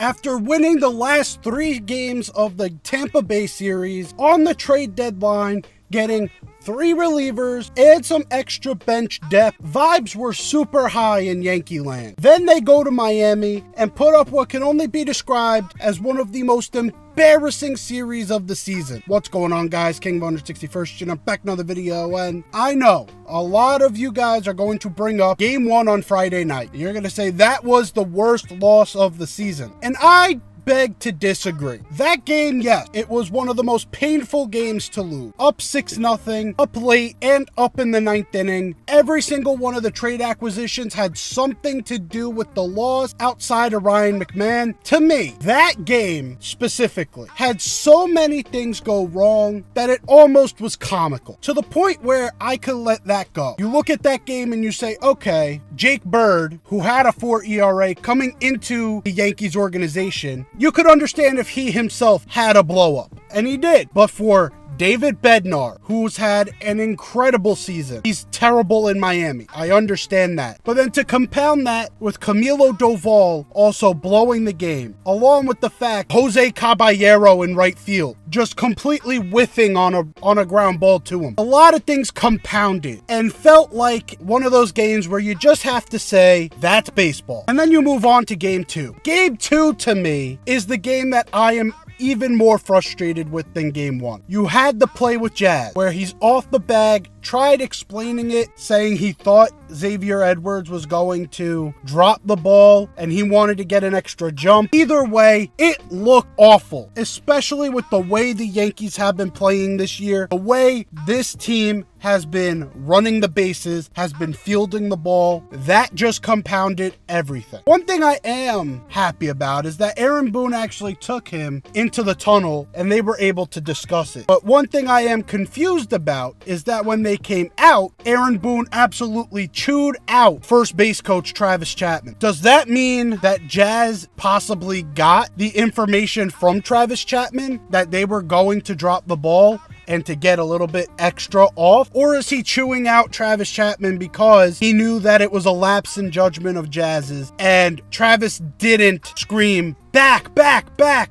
After winning the last 3 games of the Tampa Bay series on the trade deadline, getting 3 relievers and some extra bench depth, vibes were super high in Yankee land. Then they go to Miami and put up what can only be described as one of the most embarrassing series of the season. What's going on, guys? King 161st, and I'm back another video, and I know a lot of you guys are going to bring up game 1 on Friday night. You're going to say that was the worst loss of the season, and I beg to disagree. That game, yes, it was one of the most painful games to lose. Up 6-0, up late, and up in the 9th inning. Every single one of the trade acquisitions had something to do with the loss outside of Ryan McMahon. To me, that game specifically had so many things go wrong that it almost was comical, to the point where I could let that go. You look at that game and you say, okay, Jake Bird, who had a 4 ERA coming into the Yankees organization, you could understand if he himself had a blow up, and he did. But for David Bednar, who's had an incredible season, he's terrible in Miami. I understand that. But then to compound that with Camilo Doval also blowing the game, along with the fact Jose Caballero in right field just completely whiffing on a ground ball to him. A lot of things compounded and felt like one of those games where you just have to say, that's baseball. And then you move on to game 2. Game 2 to me is the game that I am even more frustrated with than game 1. You had the play with Jazz where he's off the bag, tried explaining it, saying he thought Xavier Edwards was going to drop the ball and he wanted to get an extra jump. Either way, it looked awful, especially with the way the Yankees have been playing this year, the way this team has been running the bases, has been fielding the ball. That just compounded everything. One thing I am happy about is that Aaron Boone actually took him into the tunnel and they were able to discuss it. But one thing I am confused about is that when they came out, Aaron Boone absolutely chewed out first base coach Travis Chapman. Does that mean that Jazz possibly got the information from Travis Chapman that they were going to drop the ball and to get a little bit extra off? Or is he chewing out Travis Chapman because he knew that it was a lapse in judgment of Jazz's and Travis didn't scream, back,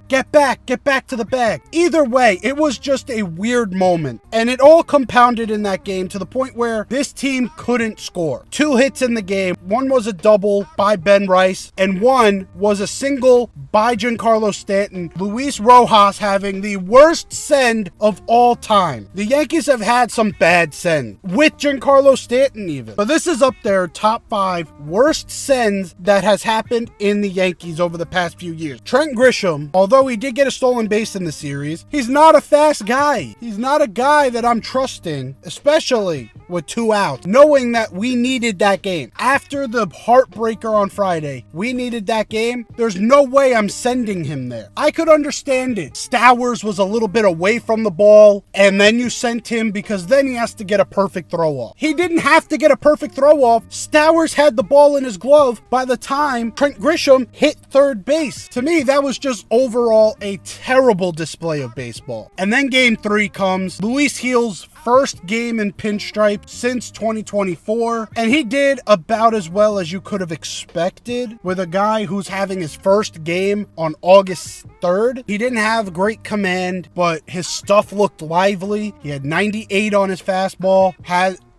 get back to the bag? Either way, it was just a weird moment, and it all compounded in that game to the point where this team couldn't score. 2 hits in the game. One was a double by Ben Rice, and one was a single by Giancarlo Stanton. Luis Rojas having the worst send of all time. The Yankees have had some bad send, with Giancarlo Stanton even, but this is up there, top 5 worst sends that has happened in the Yankees over the past few years. Trent Grisham, although he did get a stolen base in the series, he's not a fast guy. He's not a guy that I'm trusting, especially with 2 outs, knowing that we needed that game. After the heartbreaker on Friday, we needed that game. There's no way I'm sending him there. I could understand it. Stowers was a little bit away from the ball, and then you sent him because then he has to get a perfect throw off. He didn't have to get a perfect throw off. Stowers had the ball in his glove by the time Trent Grisham hit third base. To me, that was just overall a terrible display of baseball. And then game 3 comes. Luis Gil's first game in pinstripe since 2024, and he did about as well as you could have expected with a guy who's having his first game on August 3rd. He didn't have great command, but his stuff looked lively. He had 98 on his fastball,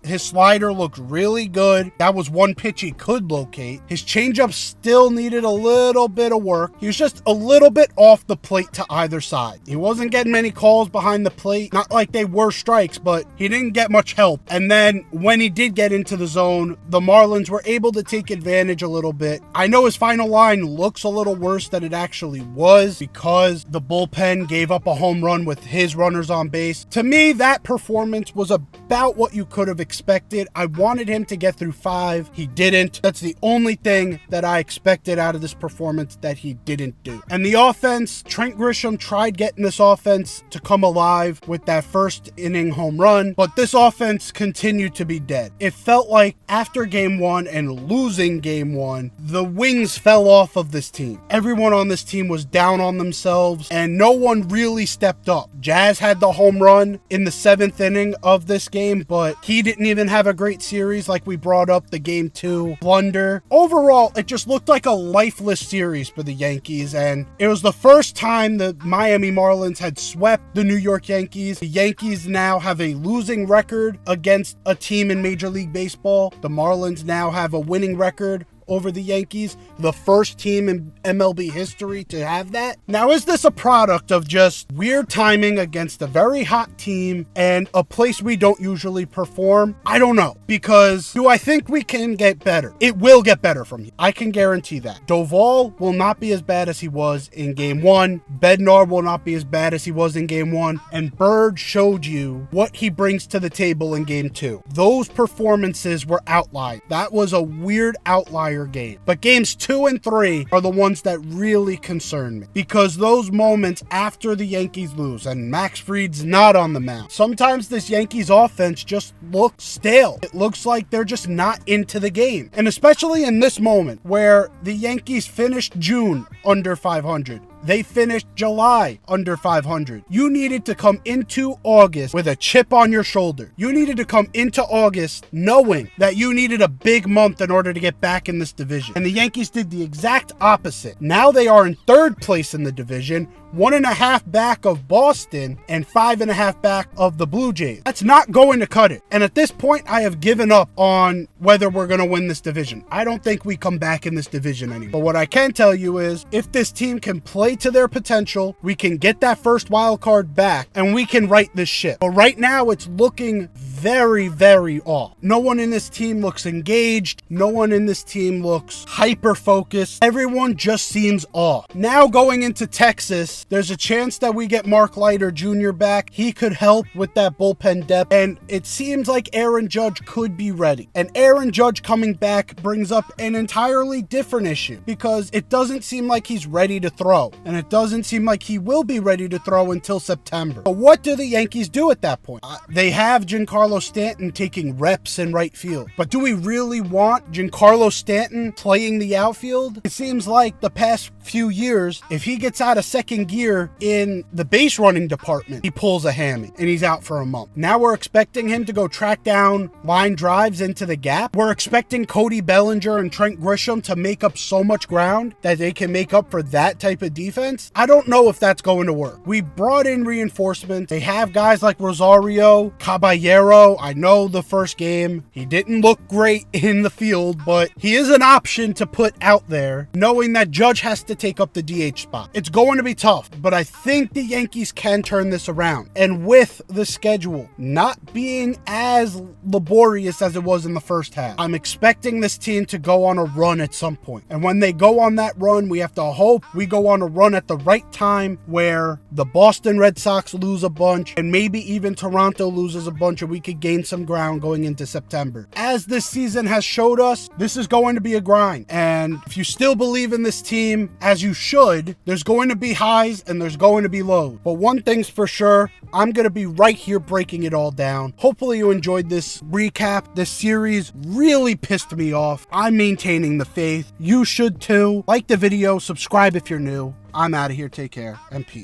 his slider looked really good. That was one pitch he could locate. His changeup still needed a little bit of work. He was just a little bit off the plate to either side. He wasn't getting many calls behind the plate. Not like they were strikes, but he didn't get much help. And then when he did get into the zone, the Marlins were able to take advantage a little bit. I know his final line looks a little worse than it actually was because the bullpen gave up a home run with his runners on base. To me, that performance was about what you could have expected. I wanted him to get through 5. He didn't. That's the only thing that I expected out of this performance that he didn't do. And the offense, Trent Grisham tried getting this offense to come alive with that first inning home run, but this offense continued to be dead. It felt like after game 1 and losing game 1, the wings fell off of this team. Everyone on this team was down on themselves and no one really stepped up. Jazz had the home run in the 7th inning of this game, but he didn't didn't even have a great series, like we brought up the Game 2 blunder. Overall, it just looked like a lifeless series for the Yankees, and it was the first time the Miami Marlins had swept the New York Yankees. The Yankees now have a losing record against a team in Major League Baseball. The Marlins now have a winning record over the Yankees, the first team in MLB history to have that. Now, is this a product of just weird timing against a very hot team and a place we don't usually perform? I don't know, because do I think we can get better? It will get better from here. I can guarantee that. Doval will not be as bad as he was in Game 1. Bednar will not be as bad as he was in Game 1. And Bird showed you what he brings to the table in Game 2. Those performances were outliers. That was a weird outlier game. But games 2 and 3 are the ones that really concern me, because those moments after the Yankees lose and Max Fried's not on the mound, sometimes this Yankees offense just looks stale. It looks like they're just not into the game. And especially in this moment where the Yankees finished June under 500. They finished July under 500. You needed to come into August with a chip on your shoulder. You needed to come into August knowing that you needed a big month in order to get back in this division. And the Yankees did the exact opposite. Now they are in third place in the division, 1.5 back of Boston and 5.5 back of the Blue Jays. That's not going to cut it. And at this point, I have given up on whether we're going to win this division. I don't think we come back in this division anymore. But what I can tell you is, if this team can play to their potential, we can get that first wild card back and we can right this ship. But right now, it's looking very, very off. No one in this team looks engaged. No one in this team looks hyper-focused. Everyone just seems off. Now going into Texas, there's a chance that we get Mark Leiter Jr. back. He could help with that bullpen depth, and it seems like Aaron Judge could be ready. And Aaron Judge coming back brings up an entirely different issue, because it doesn't seem like he's ready to throw, and it doesn't seem like he will be ready to throw until September. But what do the Yankees do at that point? They have Giancarlo Stanton taking reps in right field, but do we really want Giancarlo Stanton playing the outfield? It seems like the past few years, if he gets out of second gear in the base running department, he pulls a hammy and he's out for a month. Now we're expecting him to go track down line drives into the gap. We're expecting Cody Bellinger and Trent Grisham to make up so much ground that they can make up for that type of defense. I don't know if that's going to work. We brought in reinforcements. They have guys like Rosario, Caballero. I know the first game, he didn't look great in the field, but he is an option to put out there, knowing that Judge has to take up the DH spot. It's going to be tough, but I think the Yankees can turn this around. And with the schedule not being as laborious as it was in the first half, I'm expecting this team to go on a run at some point. And when they go on that run, we have to hope we go on a run at the right time, where the Boston Red Sox lose a bunch and maybe even Toronto loses a bunch, and we could gain some ground going into September. As this season has showed us, this is going to be a grind. And if you still believe in this team, as you should, there's going to be highs and there's going to be lows. But one thing's for sure, I'm going to be right here breaking it all down. Hopefully you enjoyed this recap. This series really pissed me off. I'm maintaining the faith. You should too. Like the video, subscribe if you're new. I'm out of here. Take care and peace.